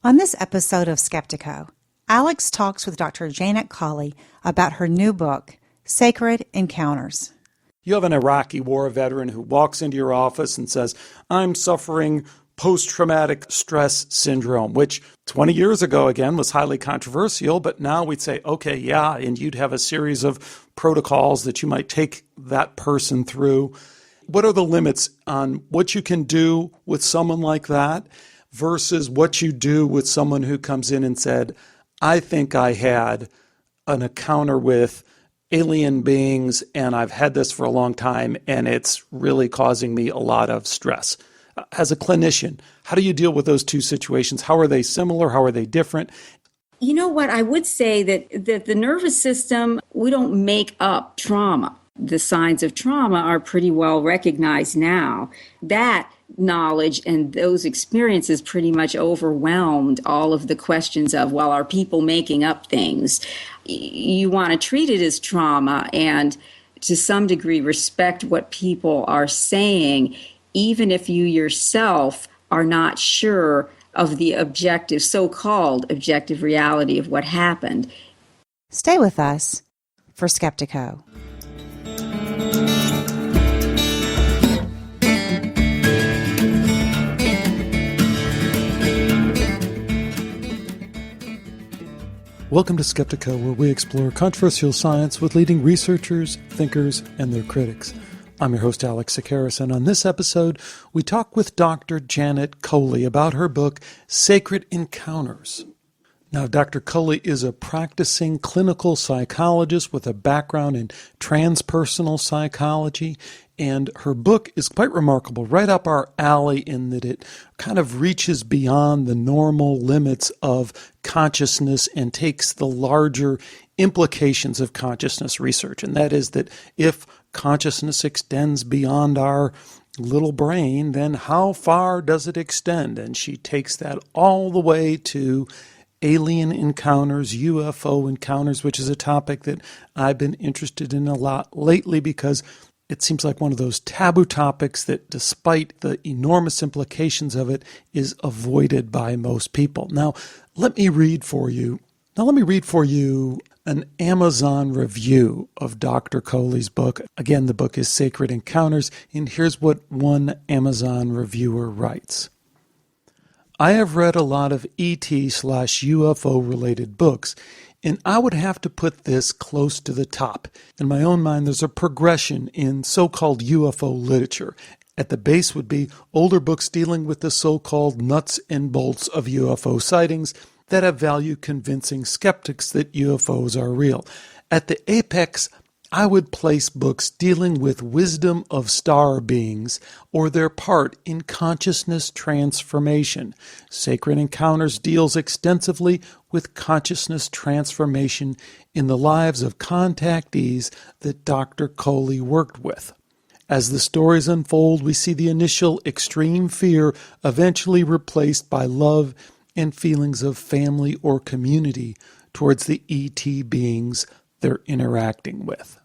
On this episode of Skeptiko, Alex talks with Dr. Janet Colli about her new book, Sacred Encounters. You have an Iraqi war veteran who walks into your office and says, I'm suffering post-traumatic stress syndrome, which 20 years ago, again, was highly controversial, but now we'd say, okay, yeah, and you'd have a series of protocols that you might take that person through. What are the limits on what you can do with someone like that versus what you do with someone who comes in and said, I think I had an encounter with alien beings and I've had this for a long time and it's really causing me a lot of stress. As a clinician, how do you deal with those two situations? How are they similar? How are they different? You know what? I would say that the nervous system, we don't make up trauma. The signs of trauma are pretty well recognized now. That knowledge and those experiences pretty much overwhelmed all of the questions of, well, are people making up things? You want to treat it as trauma and to some degree respect what people are saying, even if you yourself are not sure of the objective, so-called objective reality of what happened. Stay with us for Skeptiko. Welcome to Skeptiko, where we explore controversial science with leading researchers, thinkers, and their critics. I'm your host, Alex Tsakiris, and on this episode, we talk with Dr. Janet Colli about her book, Sacred Encounters. Now, Dr. Colli is a practicing clinical psychologist with a background in transpersonal psychology, and her book is quite remarkable, right up our alley in that it kind of reaches beyond the normal limits of consciousness and takes the larger implications of consciousness research. And that is that if consciousness extends beyond our little brain, then how far does it extend? And she takes that all the way to alien encounters, UFO encounters, which is a topic that I've been interested in a lot lately because it seems like one of those taboo topics that, despite the enormous implications of it, is avoided by most people. Now, let me read for you an Amazon review of Dr. Colli's book. Again, the book is Sacred Encounters, and here's what one Amazon reviewer writes. I have read a lot of ET/UFO related books, and I would have to put this close to the top. In my own mind, there's a progression in so-called UFO literature. At the base would be older books dealing with the so-called nuts and bolts of UFO sightings that have value convincing skeptics that UFOs are real. At the apex, I would place books dealing with wisdom of star beings or their part in consciousness transformation. Sacred Encounters deals extensively with consciousness transformation in the lives of contactees that Dr. Colli worked with. As the stories unfold, we see the initial extreme fear eventually replaced by love and feelings of family or community towards the ET beings they're interacting with.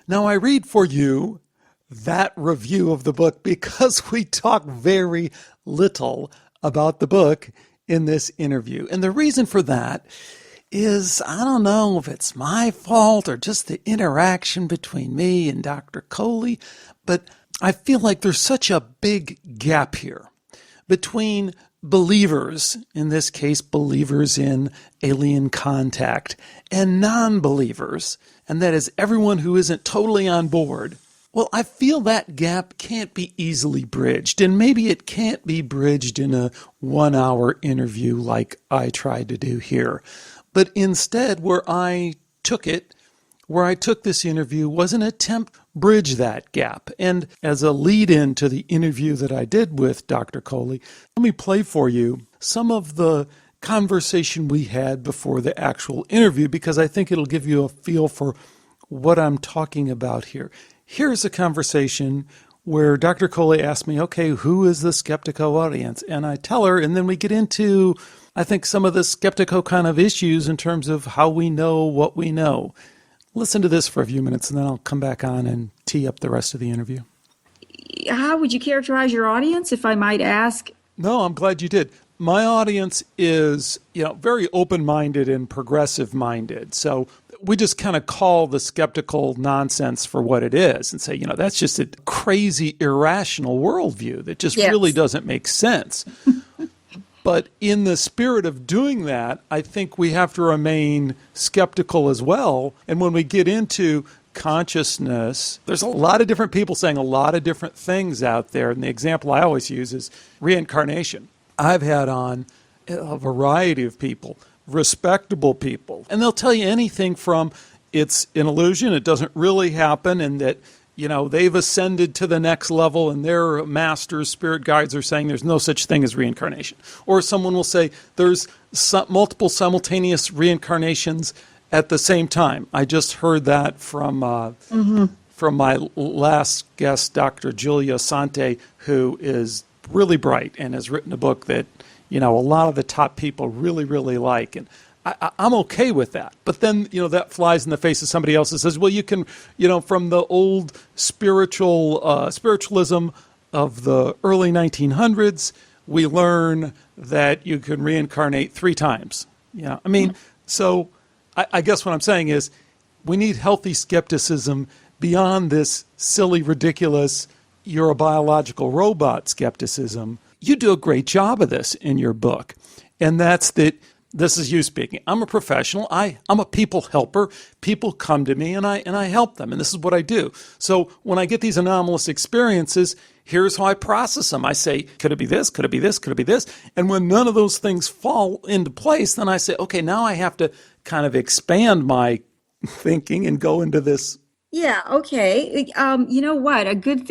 Now, I read for you that review of the book because we talk very little about the book in this interview. And the reason for that is, I don't know if it's my fault or just the interaction between me and Dr. Colli, but I feel like there's such a big gap here between believers, in this case, believers in alien contact, and non-believers, and that is everyone who isn't totally on board. Well, I feel that gap can't be easily bridged, and maybe it can't be bridged in a 1-hour interview like I tried to do here. But instead, where I took this interview was an attempt to bridge that gap. And as a lead-in to the interview that I did with Dr. Colli, let me play for you some of the conversation we had before the actual interview, because I think it'll give you a feel for what I'm talking about here. Here's a conversation where Dr. Colli asked me, okay, who is the Skeptiko audience? And I tell her, and then we get into, I think, some of the Skeptiko kind of issues in terms of how we know what we know. Listen to this for a few minutes, and then I'll come back on and tee up the rest of the interview. How would you characterize your audience, if I might ask? No, I'm glad you did. my audience is, very open-minded and progressive-minded. So we just kind of call the skeptical nonsense for what it is and say, that's just a crazy, irrational worldview that just really doesn't make sense. But in the spirit of doing that, I think we have to remain skeptical as well. And when we get into consciousness, there's a lot of different people saying a lot of different things out there. And the example I always use is reincarnation. I've had on a variety of people, respectable people, and they'll tell you anything from it's an illusion, it doesn't really happen, and that they've ascended to the next level and their masters, spirit guides are saying there's no such thing as reincarnation. Or someone will say there's multiple simultaneous reincarnations at the same time. I just heard that from my last guest, Dr. Julia Sante, who is really bright and has written a book that, a lot of the top people really, really like. And I'm okay with that. But then, that flies in the face of somebody else that says, well, you can, from the old spiritualism of the early 1900s, we learn that you can reincarnate 3 times. So I guess what I'm saying is we need healthy skepticism beyond this silly, ridiculous, you're a biological robot skepticism. You do a great job of this in your book. And that's that. This is you speaking. I'm a professional. I'm a people helper. People come to me and I help them. And this is what I do. So when I get these anomalous experiences, here's how I process them. I say, could it be this? Could it be this? Could it be this? And when none of those things fall into place, then I say, okay, now I have to kind of expand my thinking and go into this. Yeah, okay. You know what? A good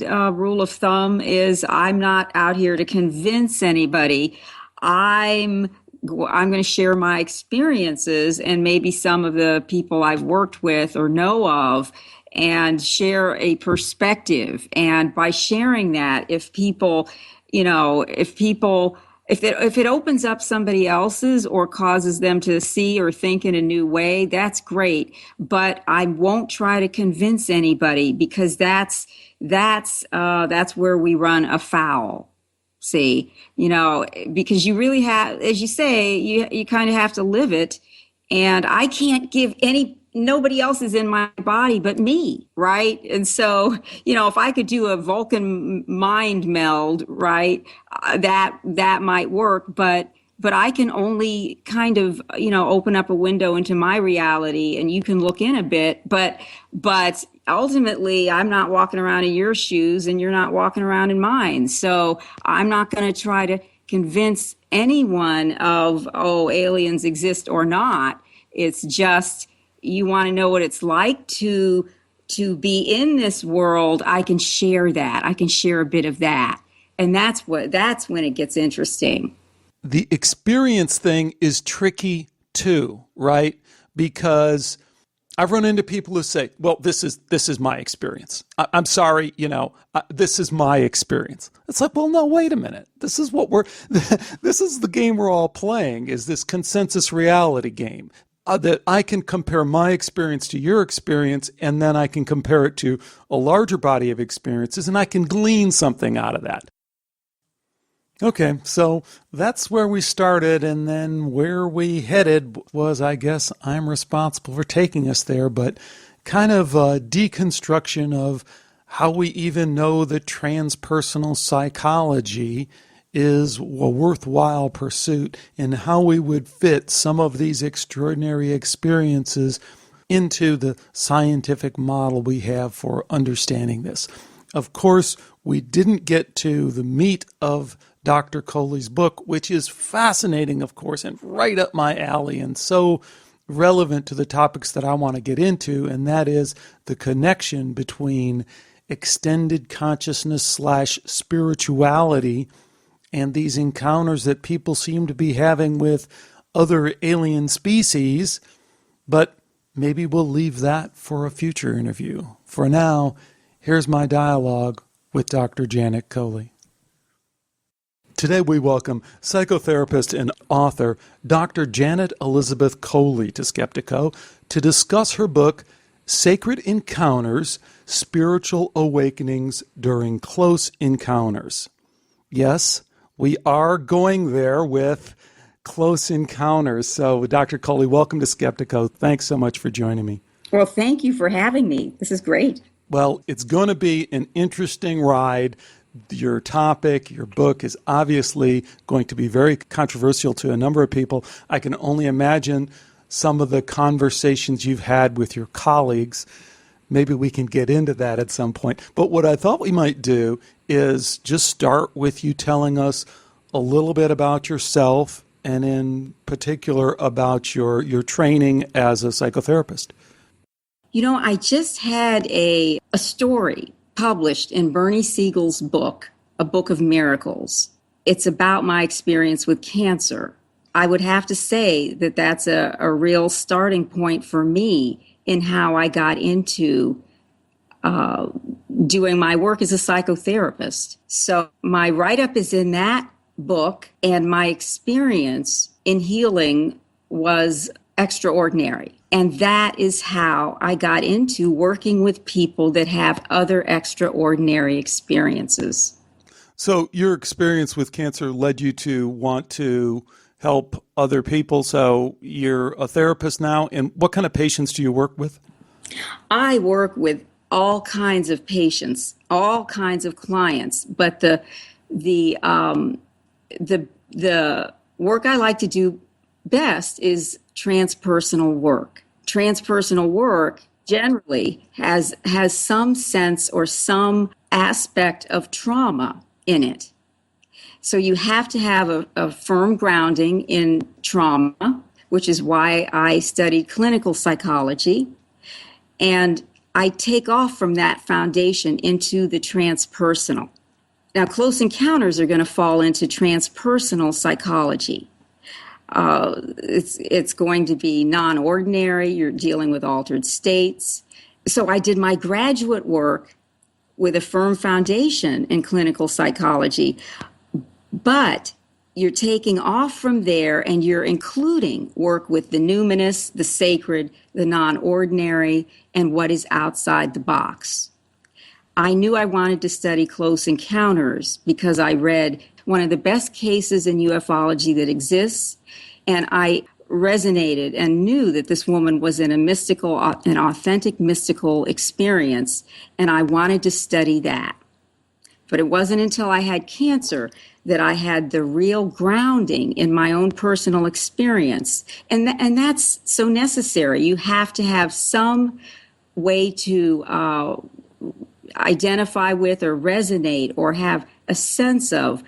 rule of thumb is I'm not out here to convince anybody. I'm going to share my experiences and maybe some of the people I've worked with or know of and share a perspective. And by sharing that, if it opens up somebody else's or causes them to see or think in a new way, that's great. But I won't try to convince anybody because that's where we run afoul. See, because you really have, as you say, you kind of have to live it. And I can't give nobody else is in my body but me, right? And so, if I could do a Vulcan mind meld, right, that might work. But I can only kind of, open up a window into my reality and you can look in a bit. But ultimately, I'm not walking around in your shoes and you're not walking around in mine. So I'm not going to try to convince anyone of, aliens exist or not. It's just, you want to know what it's like to be in this world. I can share that. I can share a bit of that. And that's when it gets interesting. The experience thing is tricky too, right? Because I've run into people who say, well, this is my experience. I'm sorry, this is my experience. It's like, well, no, wait a minute. This is the game we're all playing, is this consensus reality game. That I can compare my experience to your experience, and then I can compare it to a larger body of experiences, and I can glean something out of that. Okay, so that's where we started, and then where we headed was, I guess, I'm responsible for taking us there, but kind of a deconstruction of how we even know that transpersonal psychology is a worthwhile pursuit and how we would fit some of these extraordinary experiences into the scientific model we have for understanding this. Of course, we didn't get to the meat of Dr. Colli's book, which is fascinating, of course, and right up my alley and so relevant to the topics that I want to get into, and that is the connection between extended consciousness / spirituality and these encounters that people seem to be having with other alien species. But maybe we'll leave that for a future interview. For now, here's my dialogue with Dr. Janet Colli. Today we welcome psychotherapist and author Dr. Janet Elizabeth Colli to Skeptiko to discuss her book, Sacred Encounters, Spiritual Awakenings During Close Encounters. Yes, We are going there with Close Encounters. So, Dr. Colli, welcome to Skeptiko. Thanks so much for joining me. Well, thank you for having me. This is great. Well, it's going to be an interesting ride. Your topic, your book is obviously going to be very controversial to a number of people. I can only imagine some of the conversations you've had with your colleagues. Maybe we can get into that at some point. But what I thought we might do is just start with you telling us a little bit about yourself and in particular about your training as a psychotherapist. You know, I just had a story published in Bernie Siegel's book, A Book of Miracles. It's about my experience with cancer. I would have to say that that's a real starting point for me in how I got into doing my work as a psychotherapist. So my write-up is in that book, and my experience in healing was extraordinary. And that is how I got into working with people that have other extraordinary experiences. So your experience with cancer led you to want to help other people. So you're a therapist now. And what kind of patients do you work with? I work with all kinds of patients, all kinds of clients, but the work I like to do best is transpersonal work. Transpersonal work generally has some sense or some aspect of trauma in it. So you have to have a firm grounding in trauma, which is why I studied clinical psychology. And I take off from that foundation into the transpersonal. Now, Close Encounters are going to fall into transpersonal psychology. It's going to be non-ordinary. You're dealing with altered states. So I did my graduate work with a firm foundation in clinical psychology, but you're taking off from there and you're including work with the numinous, the sacred, the non-ordinary, and what is outside the box. I knew I wanted to study Close Encounters because I read one of the best cases in ufology that exists, and I resonated and knew that this woman was in an authentic mystical experience, and I wanted to study that. But it wasn't until I had cancer that I had the real grounding in my own personal experience. And that's so necessary. You have to have some way to identify with or resonate or have a sense of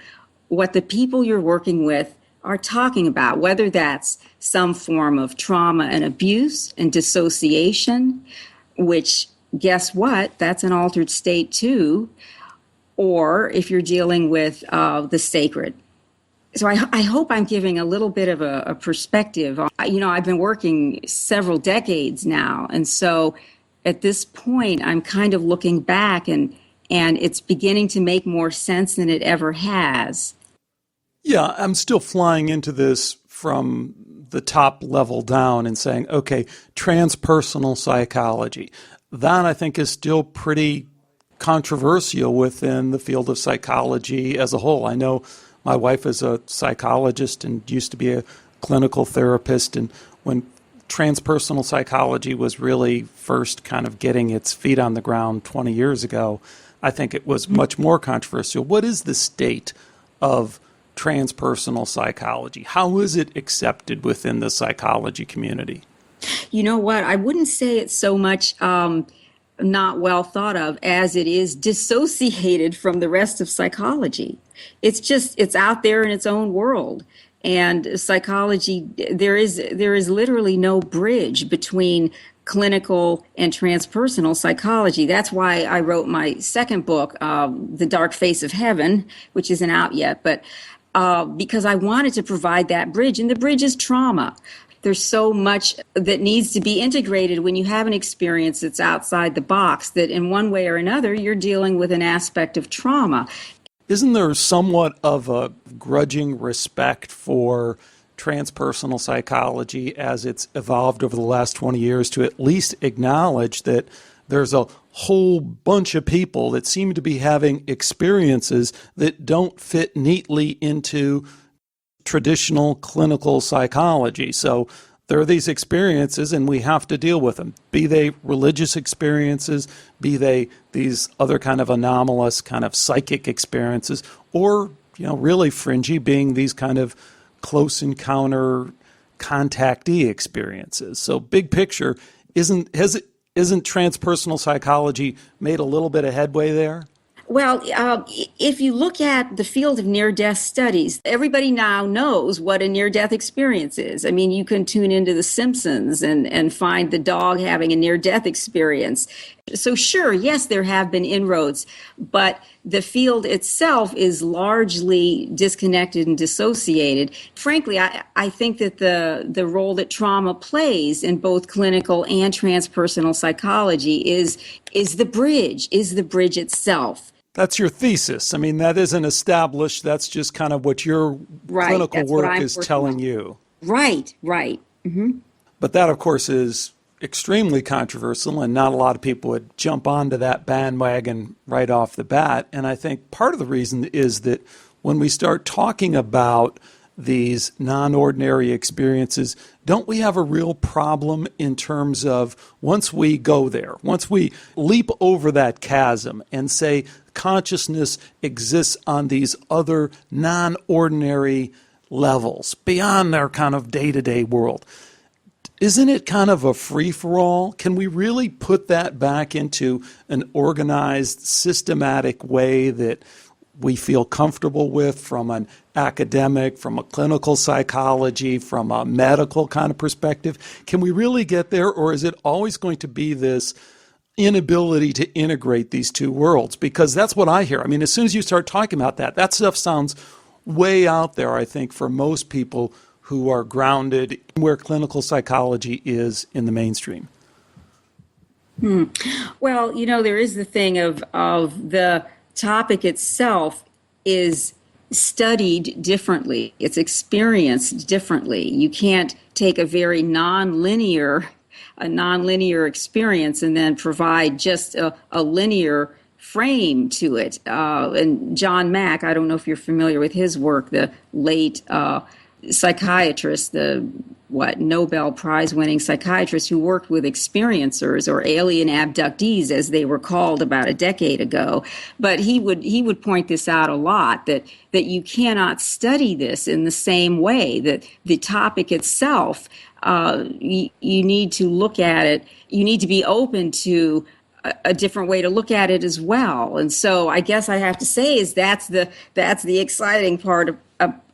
what the people you're working with are talking about, whether that's some form of trauma and abuse and dissociation, which, guess what, that's an altered state too, or if you're dealing with the sacred. So I hope I'm giving a little bit of a perspective. You know, I've been working several decades now, and so at this point, I'm kind of looking back and it's beginning to make more sense than it ever has. Yeah, I'm still flying into this from the top level down and saying, okay, transpersonal psychology. That I think is still pretty controversial within the field of psychology as a whole. I know my wife is a psychologist and used to be a clinical therapist, and when transpersonal psychology was really first kind of getting its feet on the ground 20 years ago, I think it was much more controversial. What is the state of transpersonal psychology? How is it accepted within the psychology community? You know what? I wouldn't say it's so much not well thought of as it is dissociated from the rest of psychology. It's out there in its own world. And psychology, there is literally no bridge between clinical and transpersonal psychology. That's why I wrote my second book, The Dark Face of Heaven, which isn't out yet, but because I wanted to provide that bridge. And the bridge is trauma. There's so much that needs to be integrated when you have an experience that's outside the box, that in one way or another, you're dealing with an aspect of trauma. Isn't there somewhat of a grudging respect for transpersonal psychology as it's evolved over the last 20 years to at least acknowledge that there's a whole bunch of people that seem to be having experiences that don't fit neatly into traditional clinical psychology. So there are these experiences and we have to deal with them, be they religious experiences, be they these other kind of anomalous kind of psychic experiences, or, really fringy, being these kind of close encounter contactee experiences. So big picture, isn't transpersonal psychology made a little bit of headway there? Well, if you look at the field of near-death studies, everybody now knows what a near-death experience is. I mean, you can tune into The Simpsons and find the dog having a near-death experience. So sure, yes, there have been inroads, but the field itself is largely disconnected and dissociated. Frankly, I think that the role that trauma plays in both clinical and transpersonal psychology is the bridge itself. That's your thesis. I mean, that isn't established. That's just kind of what your clinical work is telling you. Right. Mm-hmm. But that, of course, is extremely controversial, and not a lot of people would jump onto that bandwagon right off the bat. And I think part of the reason is that when we start talking about these non-ordinary experiences, don't we have a real problem in terms of once we go there, once we leap over that chasm and say consciousness exists on these other non-ordinary levels beyond their kind of day-to-day world, isn't it kind of a free-for-all? Can we really put that back into an organized, systematic way that we feel comfortable with from an academic, from a clinical psychology, from a medical kind of perspective? Can we really get there, or is it always going to be this inability to integrate these two worlds? Because that's what I hear. I mean, as soon as you start talking about that stuff sounds way out there, I think, for most people who are grounded where clinical psychology is in the mainstream. Well, there is the thing of the topic itself is studied differently. It's experienced differently. You can't take a very nonlinear experience and then provide just a linear frame to it. And John Mack, I don't know if you're familiar with his work, the late psychiatrist, the Nobel Prize winning psychiatrist who worked with experiencers, or alien abductees as they were called about a decade ago. But he would point this out a lot, that you cannot study this in the same way, that the topic itself, you need to look at it, you need to be open to a different way to look at it as well. And so I guess I have to say is that's the exciting part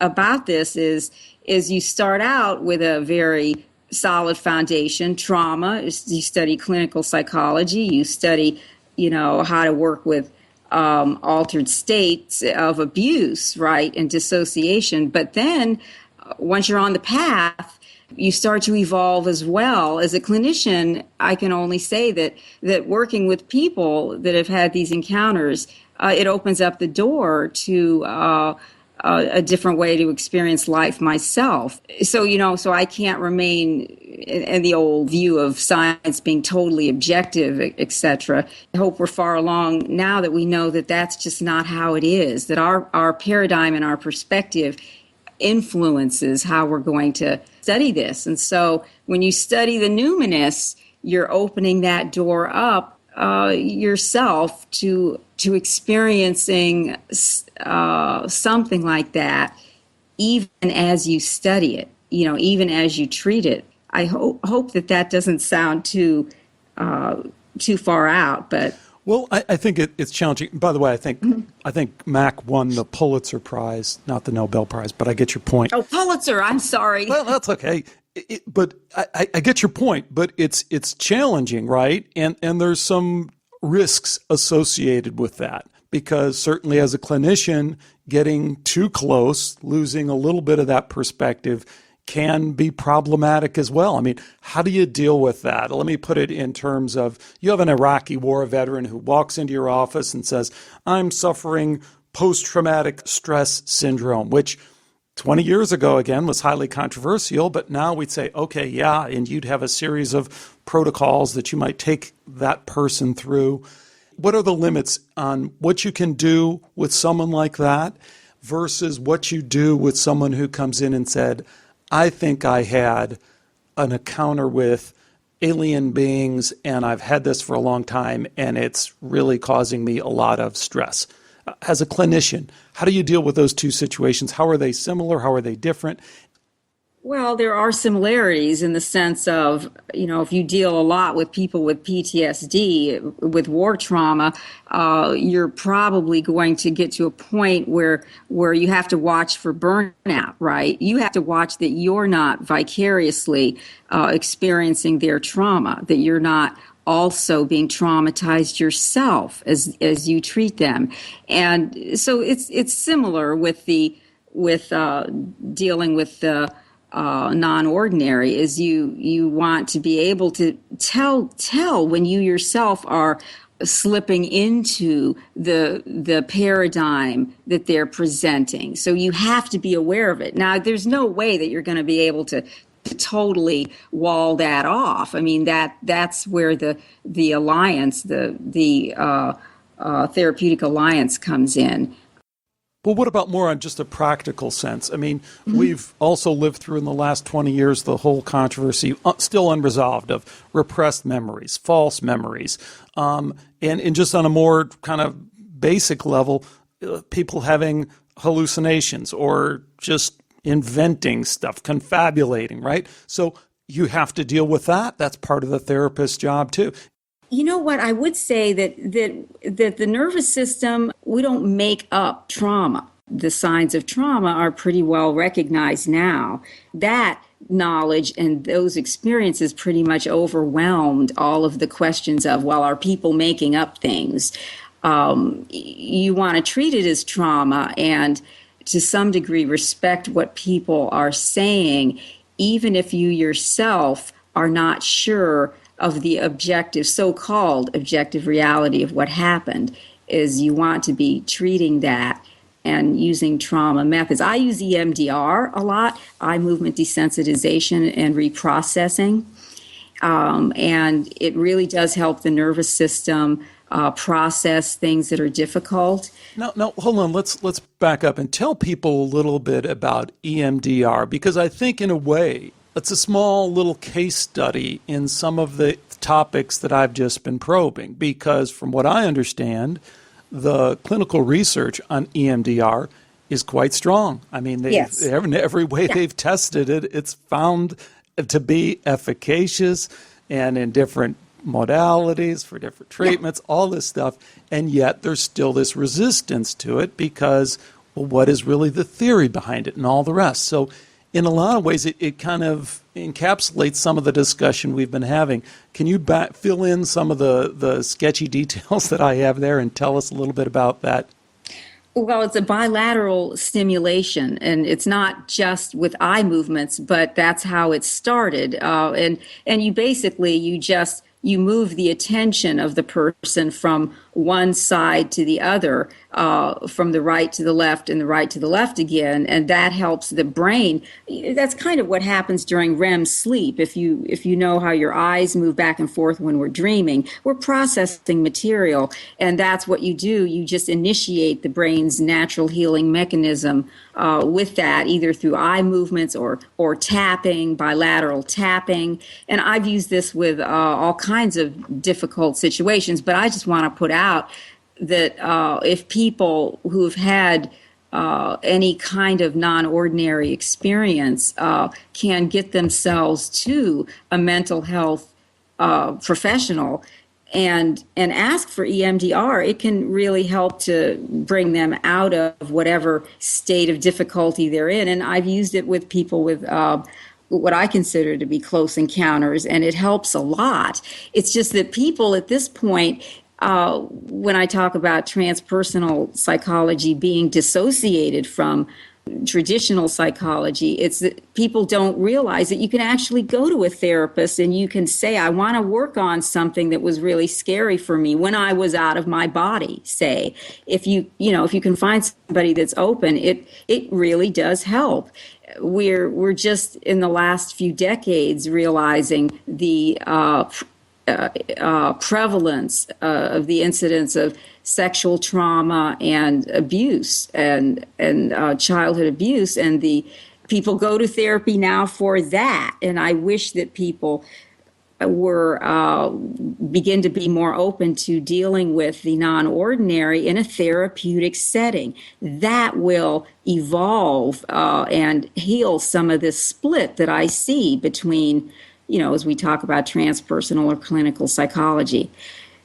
about this is you start out with a very solid foundation, trauma. You study clinical psychology. You study, how to work with altered states of abuse, right, and dissociation. But then once you're on the path, you start to evolve as well. As a clinician, I can only say that working with people that have had these encounters, it opens up the door to a different way to experience life myself. So I can't remain in the old view of science being totally objective, etc. I hope we're far along now that we know that that's just not how it is, that our paradigm and our perspective influences how we're going to study this. And so when you study the numinous, you're opening that door up yourself to experiencing something like that, even as you study it, even as you treat it. I hope that doesn't sound too far out, but. Well, I think it's challenging. By the way, I think Mack won the Pulitzer Prize, not the Nobel Prize, but I get your point. Oh, Pulitzer! I'm sorry. Well, that's okay. But I get your point. But it's challenging, right? And there's some risks associated with that, because certainly as a clinician, getting too close, losing a little bit of that perspective, can be problematic as well. I mean, how do you deal with that? Let me put it in terms of, you have an Iraqi war veteran who walks into your office and says, I'm suffering post-traumatic stress syndrome, which 20 years ago, again, was highly controversial, but now we'd say, okay, yeah, and you'd have a series of protocols that you might take that person through. What are the limits on what you can do with someone like that versus what you do with someone who comes in and said, I think I had an encounter with alien beings and I've had this for a long time and it's really causing me a lot of stress. As a clinician, how do you deal with those two situations? How are they similar? How are they different? Well, there are similarities in the sense of, if you deal a lot with people with PTSD, with war trauma, you're probably going to get to a point where you have to watch for burnout, right? You have to watch that you're not vicariously experiencing their trauma, that you're not also being traumatized yourself as you treat them. And so it's similar with dealing with the non-ordinary, is you want to be able to tell when you yourself are slipping into the paradigm that they're presenting. So you have to be aware of it. Now, there's no way that you're going to be able to totally wall that off. I mean, that's where the alliance, the therapeutic alliance comes in. But what about more on just a practical sense? I mean, we've also lived through in the last 20 years the whole controversy, still unresolved, of repressed memories, false memories. And just on a more kind of basic level, people having hallucinations or just inventing stuff, confabulating, right? So you have to deal with that. That's part of the therapist's job too. You know what? I would say that the nervous system, we don't make up trauma. The signs of trauma are pretty well recognized now. That knowledge and those experiences pretty much overwhelmed all of the questions of, well, are people making up things? You want to treat it as trauma and to some degree respect what people are saying, even if you yourself are not sure of the objective, so-called objective reality of what happened. Is you want to be treating that and using trauma methods. I use EMDR a lot, eye movement desensitization and reprocessing. And it really does help the nervous system process things that are difficult. No, hold on. Let's back up and tell people a little bit about EMDR, because I think in a way it's a small little case study in some of the topics that I've just been probing, because from what I understand, the clinical research on EMDR is quite strong. I mean, every way they've tested it, it's found to be efficacious and in different modalities for different treatments, all this stuff. And yet there's still this resistance to it because, well, what is really the theory behind it and all the rest? So in a lot of ways, it kind of encapsulates some of the discussion we've been having. Can you fill in some of the sketchy details that I have there and tell us a little bit about that? Well, it's a bilateral stimulation, and it's not just with eye movements, but that's how it started. And you basically, you move the attention of the person from one side to the other, from the right to the left and the right to the left again, and that helps the brain. That's kind of what happens during REM sleep. If you know how your eyes move back and forth when we're dreaming, we're processing material, and that's what you do. You just initiate the brain's natural healing mechanism with that, either through eye movements or tapping, bilateral tapping. And I've used this with all kinds of difficult situations, but I just want to put out that if people who have had any kind of non-ordinary experience can get themselves to a mental health professional and ask for EMDR, it can really help to bring them out of whatever state of difficulty they're in. And I've used it with people with what I consider to be close encounters, and it helps a lot. It's just that people at this point, when I talk about transpersonal psychology being dissociated from traditional psychology. It's that people don't realize that you can actually go to a therapist and you can say, I want to work on something that was really scary for me when I was out of my body, say. If you can find somebody that's open, it really does help. We're just in the last few decades realizing the prevalence of the incidence of sexual trauma and abuse and childhood abuse, and the people go to therapy now for that. And I wish that people were begin to be more open to dealing with the non-ordinary in a therapeutic setting. That will evolve and heal some of this split that I see between, as we talk about transpersonal or clinical psychology.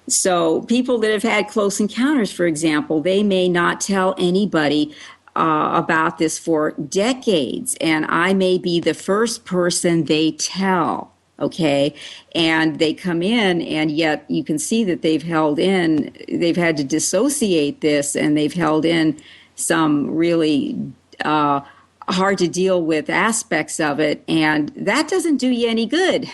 So people that have had close encounters, for example, they may not tell anybody about this for decades, and I may be the first person they tell, okay? And they come in, and yet you can see that they've had to dissociate this, and they've held in some really hard to deal with aspects of it, and that doesn't do you any good.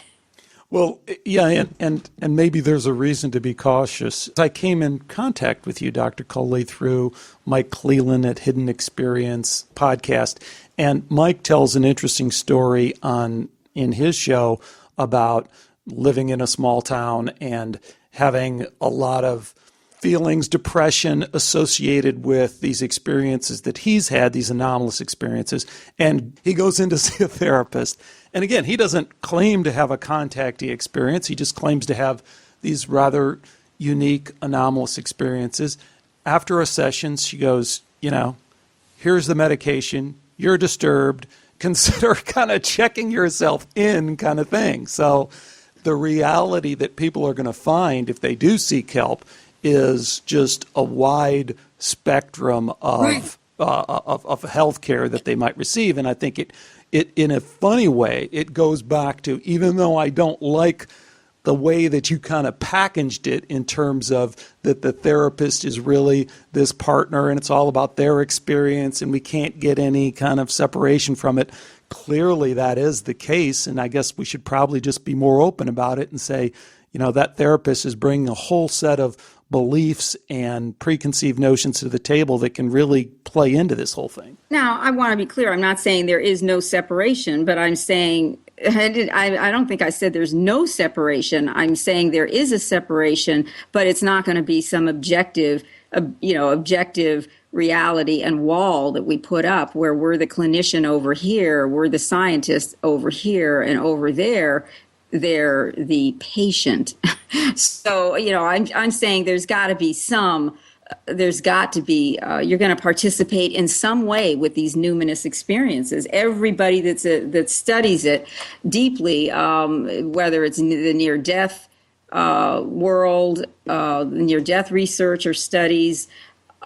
Well, yeah, and maybe there's a reason to be cautious. I came in contact with you, Dr. Colli, through Mike Cleland at Hidden Experience podcast, and Mike tells an interesting story in his show about living in a small town and having a lot of feelings, depression associated with these experiences that he's had, these anomalous experiences, and he goes in to see a therapist. And again, he doesn't claim to have a contactee experience. He just claims to have these rather unique, anomalous experiences. After a session, she goes, here's the medication. You're disturbed. Consider kind of checking yourself in kind of thing. So the reality that people are going to find if they do seek help is just a wide spectrum of health care that they might receive. And I think it in a funny way, it goes back to, even though I don't like the way that you kind of packaged it in terms of that the therapist is really this partner and it's all about their experience and we can't get any kind of separation from it. Clearly that is the case, and I guess we should probably just be more open about it and say, that therapist is bringing a whole set of beliefs and preconceived notions to the table that can really play into this whole thing. Now, I want to be clear. I'm not saying there is no separation, but I'm saying, I don't think I said there's no separation. I'm saying there is a separation, but it's not going to be some objective reality and wall that we put up where we're the clinician over here, we're the scientist over here, and over there, they're the patient. So, I'm saying there's got to be you're going to participate in some way with these numinous experiences. Everybody that studies it deeply, whether it's the near-death world, near-death research or studies,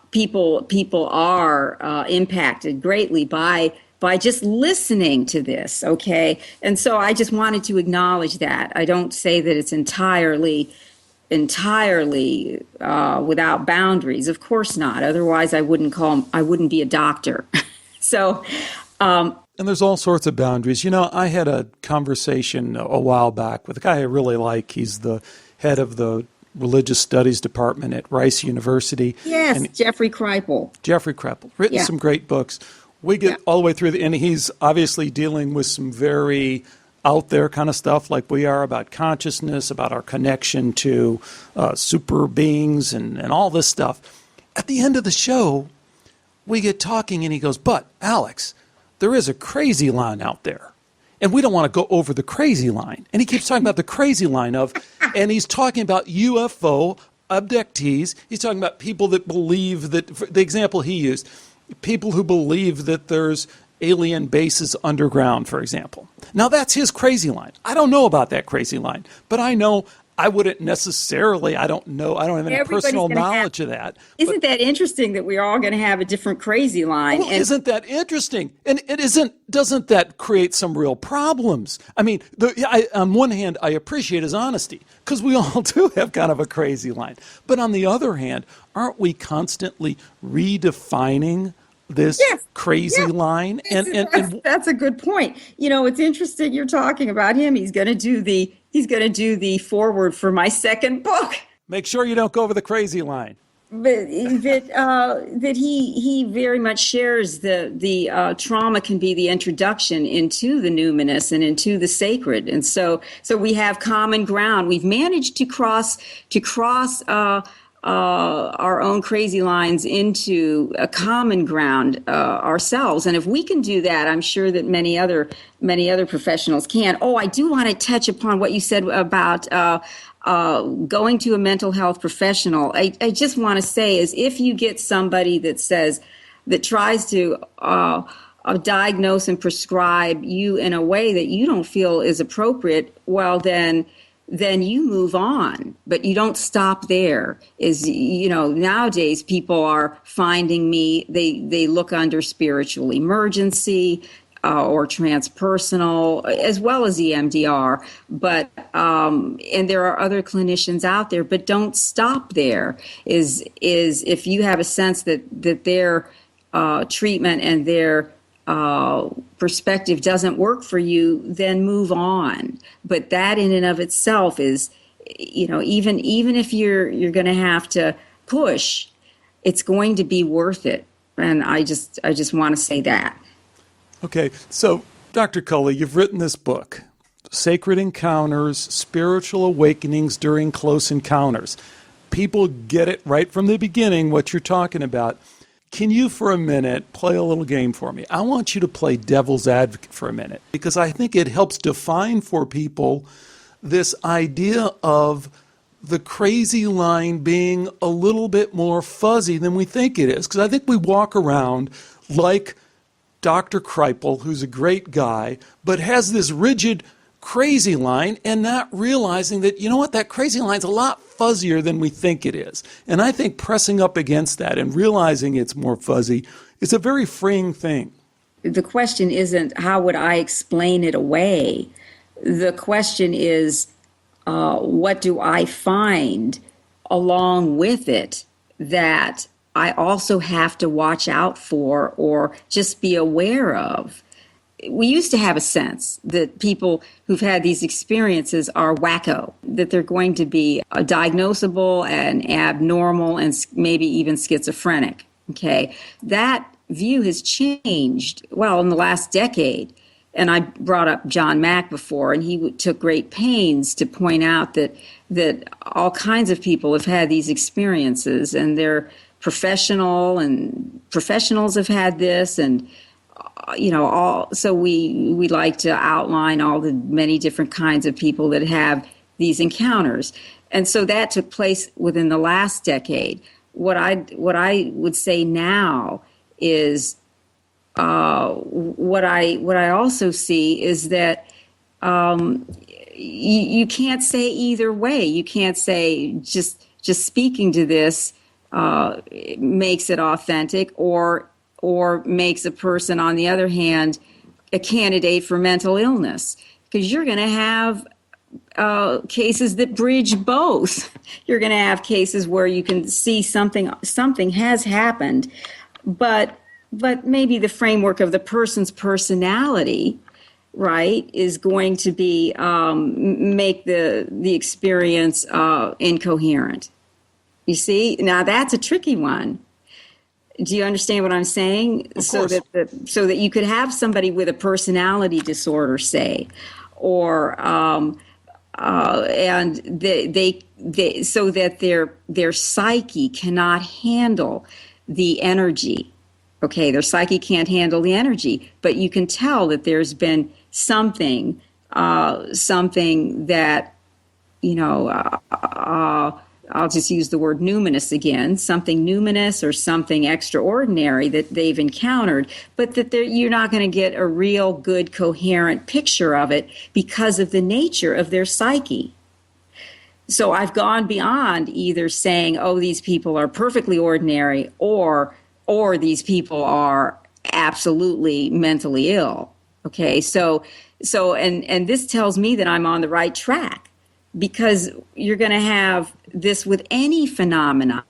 people are impacted greatly by just listening to this, okay? And so I just wanted to acknowledge that. I don't say that it's entirely without boundaries. Of course not. Otherwise, I wouldn't be a doctor. So, and there's all sorts of boundaries. I had a conversation a while back with a guy I really like. He's the head of the religious studies department at Rice University. Yes, and Jeffrey Kripal. Written some great books. We get all the way through and he's obviously dealing with some very out there kind of stuff like we are about consciousness, about our connection to super beings and all this stuff. At the end of the show, we get talking and he goes, but Alex, there is a crazy line out there. And we don't want to go over the crazy line. And he keeps talking about the crazy line and he's talking about UFO abductees. He's talking about people that believe that, the example he used, people who believe that there's alien bases underground, for example. Now, that's his crazy line. I don't know about that crazy line, but I know I wouldn't necessarily, I don't have any personal knowledge of that. Isn't that interesting that we're all going to have a different crazy line? Well, isn't that interesting? And doesn't that create some real problems? I mean, on one hand, I appreciate his honesty because we all do have kind of a crazy line. But on the other hand, aren't we constantly redefining this Yes. crazy line? That's a good point. It's interesting you're talking about him. He's going to do the foreword for my second book. Make sure you don't go over the crazy line. But that he very much shares the trauma can be the introduction into the numinous and into the sacred, and so we have common ground. We've managed to cross our own crazy lines into a common ground ourselves, and if we can do that, I'm sure that many other professionals can. Oh, I do want to touch upon what you said about going to a mental health professional. I just want to say is if you get somebody that tries to diagnose and prescribe you in a way that you don't feel is appropriate, well, then you move on, but you don't stop there. Nowadays people are finding me, they look under spiritual emergency, or transpersonal, as well as EMDR, but and there are other clinicians out there, but don't stop there. Is if you have a sense that their treatment and their perspective doesn't work for you, then move on. But that in and of itself is, even if you're going to have to push, it's going to be worth it. And I just want to say that. Okay, so Dr. Colli, you've written this book, Sacred Encounters, Spiritual Awakenings During Close Encounters. People get it right from the beginning, what you're talking about. Can you, for a minute, play a little game for me? I want you to play devil's advocate for a minute, because I think it helps define for people this idea of the crazy line being a little bit more fuzzy than we think it is. Because I think we walk around like Dr. Kreipel, who's a great guy, but has this rigid crazy line and not realizing that, that crazy line's a lot fuzzier than we think it is. And I think pressing up against that and realizing it's more fuzzy is a very freeing thing. The question isn't how would I explain it away? The question is, what do I find along with it that I also have to watch out for or just be aware of? We used to have a sense that people who've had these experiences are wacko, that they're going to be diagnosable and abnormal and maybe even schizophrenic. Okay, that view has changed, well, in the last decade. And I brought up John Mack before, and he took great pains to point out that all kinds of people have had these experiences, and they're professionals have had this, and so we like to outline all the many different kinds of people that have these encounters. And so that took place within the last decade. What I would say now is what I also see is that you can't say either way. You can't say just speaking to this makes it authentic or makes a person, on the other hand, a candidate for mental illness, because you're going to have cases that bridge both. You're going to have cases where you can see something has happened, but maybe the framework of the person's personality, right, is going to be make the experience incoherent. You see, now that's a tricky one. Do you understand what I'm saying? Of course. So that you could have somebody with a personality disorder, say, or and they so that their psyche cannot handle the energy. Okay, their psyche can't handle the energy, but you can tell that there's been something that I'll just use the word numinous again, something numinous or something extraordinary that they've encountered, but that you're not going to get a real good, coherent picture of it because of the nature of their psyche. So I've gone beyond either saying, oh, these people are perfectly ordinary or these people are absolutely mentally ill. Okay, so and this tells me that I'm on the right track, because you're going to have this with any phenomenon,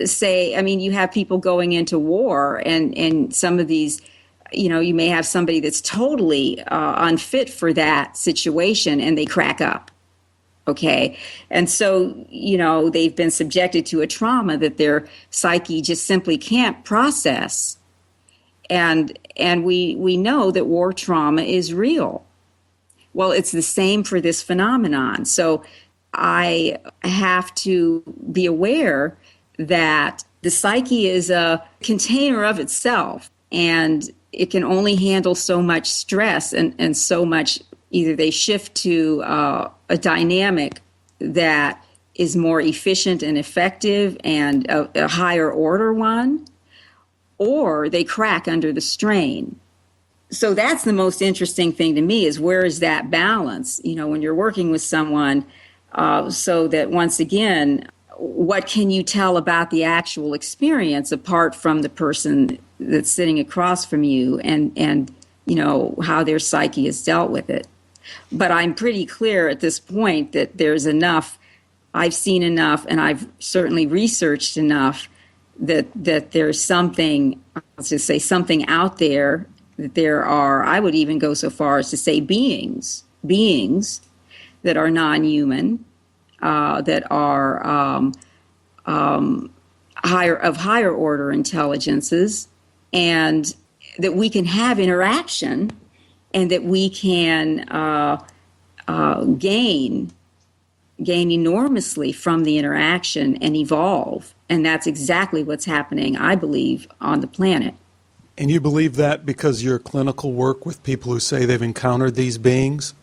say, I mean, you have people going into war, and some of these, you may have somebody that's totally unfit for that situation, and they crack up. Okay. And so, they've been subjected to a trauma that their psyche just simply can't process. And we know that war trauma is real. Well, it's the same for this phenomenon. So I have to be aware that the psyche is a container of itself, and it can only handle so much stress and so much. Either they shift to a dynamic that is more efficient and effective and a higher order one, or they crack under the strain. So that's the most interesting thing to me, is where is that balance, when you're working with someone, so that once again, what can you tell about the actual experience apart from the person that's sitting across from you and how their psyche has dealt with it. But I'm pretty clear at this point that there's enough, I've seen enough, and I've certainly researched enough that there's something, let's just say something out there, that there are, I would even go so far as to say beings that are non-human, that are higher order intelligences, and that we can have interaction, and that we can gain enormously from the interaction and evolve. And that's exactly what's happening, I believe, on the planet. And you believe that because your clinical work with people who say they've encountered these beings?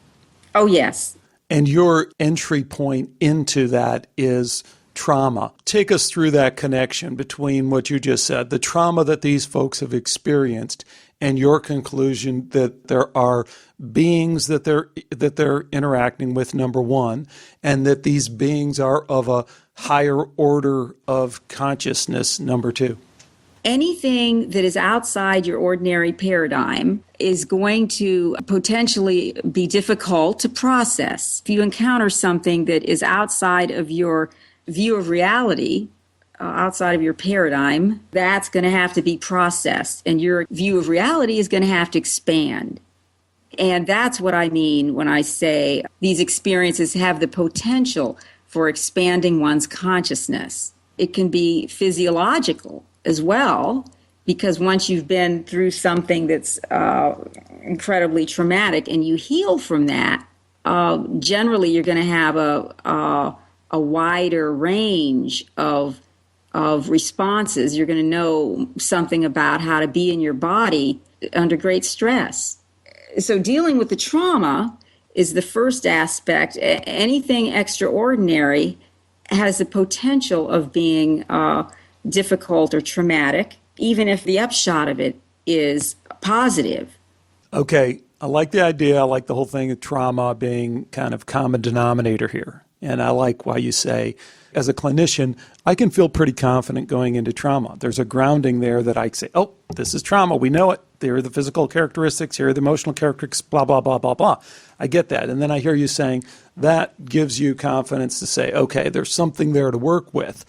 Oh, yes. And your entry point into that is trauma. Take us through that connection between what you just said, the trauma that these folks have experienced, and your conclusion that there are beings that they're interacting with, number one, and that these beings are of a higher order of consciousness, number two. Anything that is outside your ordinary paradigm is going to potentially be difficult to process. If you encounter something that is outside of your view of reality, outside of your paradigm, that's going to have to be processed, and your view of reality is going to have to expand. And that's what I mean when I say these experiences have the potential for expanding one's consciousness. It can be physiological as well, because once you've been through something that's incredibly traumatic and you heal from that, generally you're going to have a wider range of responses. You're going to know something about how to be in your body under great stress. So dealing with the trauma is the first aspect. Anything extraordinary has the potential of being difficult or traumatic, even if the upshot of it is positive. Okay, I like the idea. I like the whole thing of trauma being kind of common denominator here. And I like why you say, as a clinician, I can feel pretty confident going into trauma. There's a grounding there that I say, oh, this is trauma. We know it. There are the physical characteristics. Here are the emotional characteristics, blah, blah, blah, blah, blah. I get that. And then I hear you saying that gives you confidence to say, okay, there's something there to work with.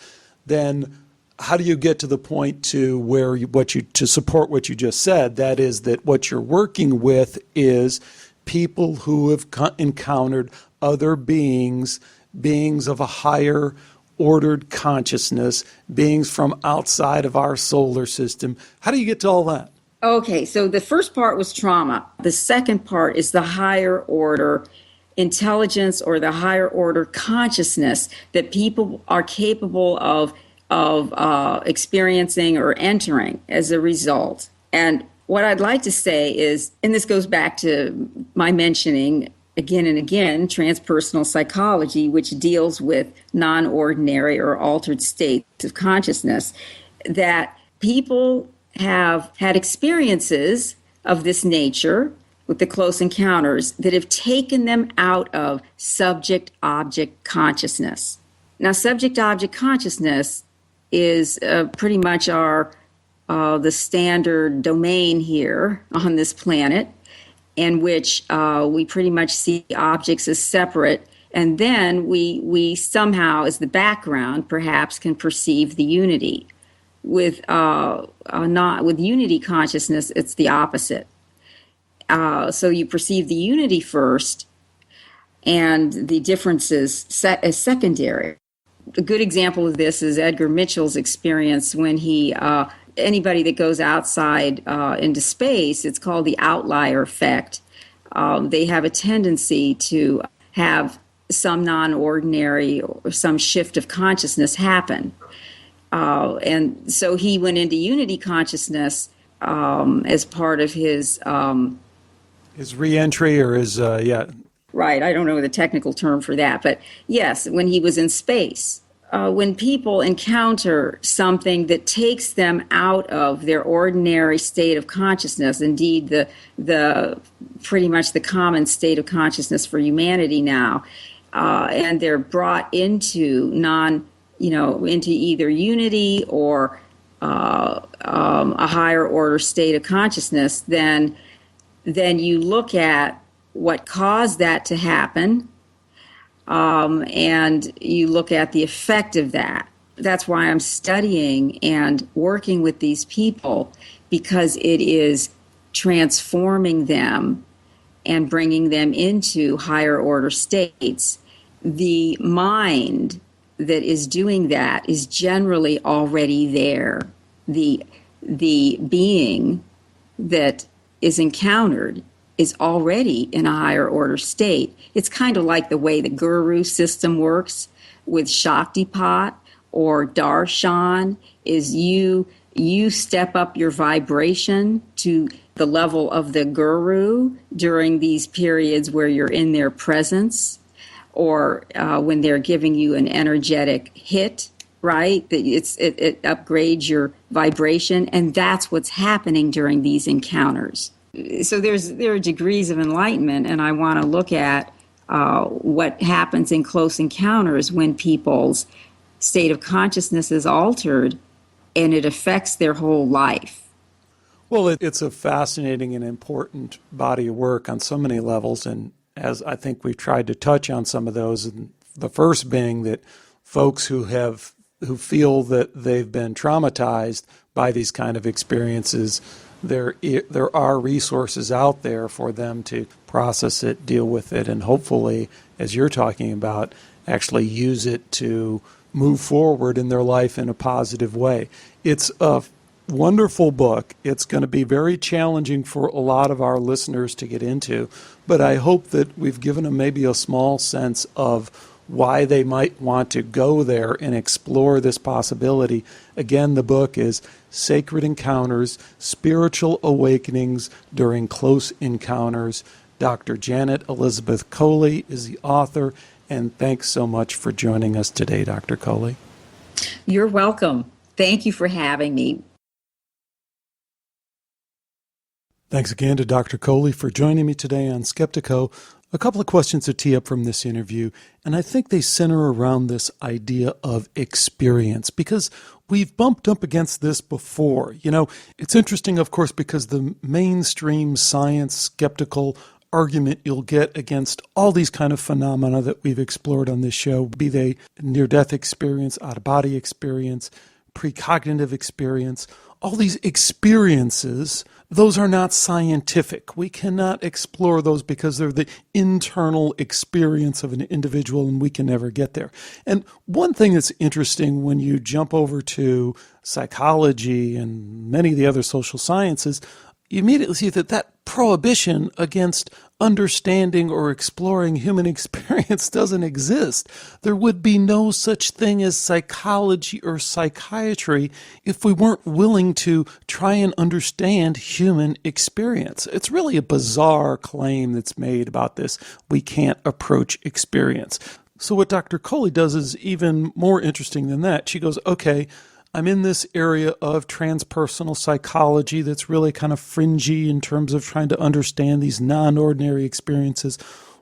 Then how do you get to the point to where to support what you just said? That is that what you're working with is people who have encountered other beings of a higher ordered consciousness, beings from outside of our solar system. How do you get to all that? Okay, so the first part was trauma. The second part is the higher order intelligence or the higher order consciousness that people are capable of experiencing or entering as a result. And what I'd like to say is, and this goes back to my mentioning again and again, transpersonal psychology, which deals with non-ordinary or altered states of consciousness, that people have had experiences of this nature with the close encounters that have taken them out of subject-object consciousness. Now, subject-object consciousness is pretty much the standard domain here on this planet, in which we pretty much see objects as separate And then we somehow, as the background, perhaps can perceive the unity. With not with unity consciousness, it's the opposite. So you perceive the unity first, and the differences as secondary. A good example of this is Edgar Mitchell's experience when he. Anybody that goes outside into space, it's called the outlier effect. They have a tendency to have some non-ordinary or some shift of consciousness happen. And so he went into unity consciousness as part of his re-entry or his, Right, I don't know the technical term for that, but yes, when he was in space. When people encounter something that takes them out of their ordinary state of consciousness, indeed the pretty much the common state of consciousness for humanity now, and they're brought into into either unity or a higher order state of consciousness, then you look at what caused that to happen. And you look at the effect of that. That's why I'm studying and working with these people, because it is transforming them and bringing them into higher order states. The mind that is doing that is generally already there. The being that is encountered is already in a higher order state. It's kind of like the way the guru system works with Shaktipat or Darshan, is you step up your vibration to the level of the guru during these periods where you're in their presence, or when they're giving you an energetic hit, right? It upgrades your vibration, and that's what's happening during these encounters. So there are degrees of enlightenment, and I want to look at what happens in close encounters when people's state of consciousness is altered and it affects their whole life. Well, it's a fascinating and important body of work on so many levels, and as I think we've tried to touch on some of those, and the first being that folks who feel that they've been traumatized by these kind of experiences, there are resources out there for them to process it, deal with it, and hopefully, as you're talking about, actually use it to move forward in their life in a positive way. It's a wonderful book. It's going to be very challenging for a lot of our listeners to get into, but I hope that we've given them maybe a small sense of why they might want to go there and explore this possibility. Again, the book is Sacred Encounters, Spiritual Awakenings During Close Encounters. Dr. Janet Elizabeth Colli is the author, and thanks so much for joining us today, Dr. Colli. You're welcome. Thank you for having me. Thanks again to Dr. Colli for joining me today on Skeptiko. A couple of questions to tee up from this interview, and I think they center around this idea of experience, because we've bumped up against this before. It's interesting, of course, because the mainstream science skeptical argument you'll get against all these kind of phenomena that we've explored on this show, be they near-death experience, out-of-body experience, precognitive experience, all these experiences, those are not scientific. We cannot explore those because they're the internal experience of an individual, and we can never get there. And one thing that's interesting when you jump over to psychology and many of the other social sciences, you immediately see that prohibition against understanding or exploring human experience doesn't exist. There would be no such thing as psychology or psychiatry if we weren't willing to try and understand human experience. It's really a bizarre claim that's made about this. We can't approach experience. So what Dr. Colli does is even more interesting than that. She goes, okay, I'm in this area of transpersonal psychology that's really kind of fringy in terms of trying to understand these non-ordinary experiences.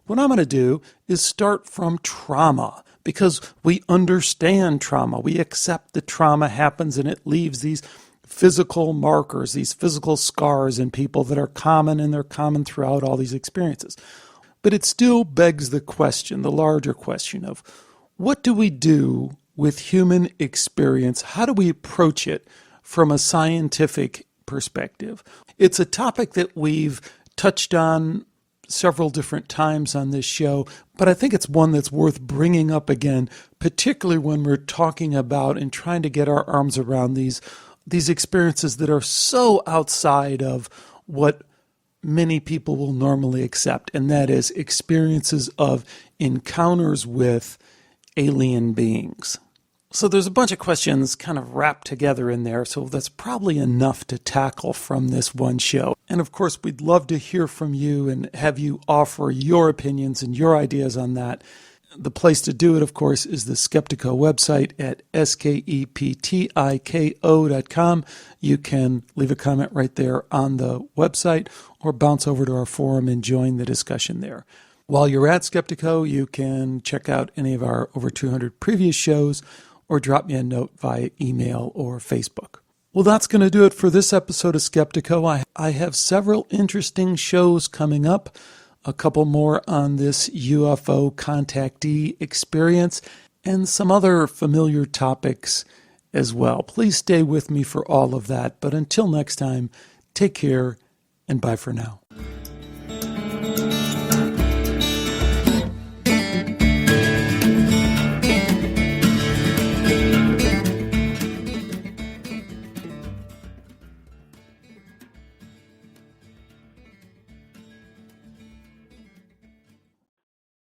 What I'm going to do is start from trauma, because we understand trauma. We accept that trauma happens and it leaves these physical markers, these physical scars in people that are common, and they're common throughout all these experiences. But it still begs the question, the larger question of what do we do with human experience? How do we approach it from a scientific perspective? It's a topic that we've touched on several different times on this show, but I think it's one that's worth bringing up again, particularly when we're talking about and trying to get our arms around these experiences that are so outside of what many people will normally accept, and that is experiences of encounters with alien beings. So there's a bunch of questions kind of wrapped together in there, so that's probably enough to tackle from this one show. And of course, we'd love to hear from you and have you offer your opinions and your ideas on that. The place to do it, of course, is the Skeptiko website at skeptiko.com. You can leave a comment right there on the website or bounce over to our forum and join the discussion there. While you're at Skeptiko, you can check out any of our over 200 previous shows or drop me a note via email or Facebook. Well, that's going to do it for this episode of Skeptiko. I have several interesting shows coming up, a couple more on this UFO contactee experience, and some other familiar topics as well. Please stay with me for all of that. But until next time, take care and bye for now.